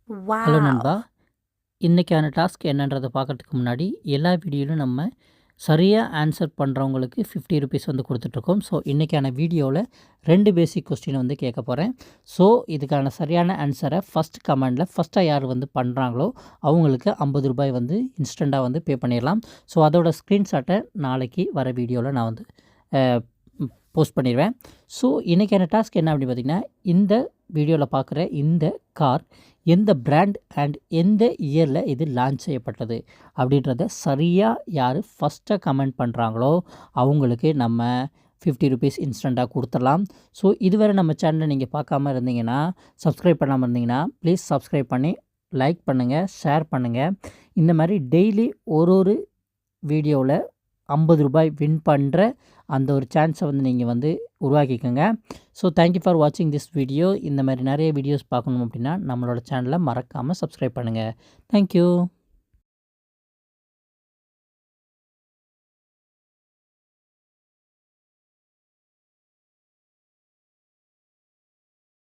Hello நண்பா! Wow! இன்னைக்கான task என்னன்றத பார்க்கறதுக்கு முன்னாடி, எல்லா வீடியோலும் நம்ம சரியா ஆன்சர் பண்ணுறவங்களுக்கு ₹50 வந்து குடுத்துட்ருக்கோம். ஸோ, இன்னைக்கான வீடியோல 2 பேசிக் கொஸ்டின் வந்து கேட்க போறேன். ஸோ, இதுக்கான சரியான ஆன்சர ஃபர்ஸ்ட் கமெண்ட்ல ஃபர்ஸ்ட்டா யார் வந்து பண்றாங்களோ, அவங்களுக்கு ₹50 வந்து இன்ஸ்டன்ட்டா வந்து பே பண்ணிறலாம். ஸோ, அதோட ஸ்க்ரீன்ஷாட்ட நாளைக்கு வர வீடியோல நான் வந்து அ போஸ்ட் பண்ணிருவேன். ஸோ, இன்னைக்கான டாஸ்க் என்ன அப்படின்னு பார்த்தீங்கன்னா, இந்த வீடியோல பார்க்குற இந்த கார் எந்த பிராண்ட் அண்ட் எந்த இயர்ல இது லான்ச் செய்யப்பட்டது அப்படின்றத சரியா யார் ஃபர்ஸ்ட்டாக கமெண்ட் பண்ணுறாங்களோ அவங்களுக்கு நம்ம ₹50 இன்ஸ்டண்ட்டாக கொடுத்துடலாம். ஸோ இதுவரை நம்ம சேனலை நீங்கள் பார்க்காம இருந்தீங்கன்னா, சப்ஸ்கிரைப் பண்ணாமல் இருந்தீங்கன்னா ப்ளீஸ் சப்ஸ்கிரைப் பண்ணி லைக் பண்ணுங்கள், ஷேர் பண்ணுங்கள். இந்த மாதிரி டெய்லி ஒரு வீடியோவில் ₹50 வின் பண்ணுற அந்த ஒரு சான்ஸை வந்து நீங்கள் வந்து உருவாக்கிக்கோங்க. ஸோ தேங்க்யூ ஃபார் வாட்சிங் திஸ் வீடியோ. இந்த மாதிரி நிறைய வீடியோஸ் பார்க்கணும் அப்படின்னா நம்மளோட சேனலை மறக்காமல் சப்ஸ்கிரைப் பண்ணுங்கள். தேங்க்யூ.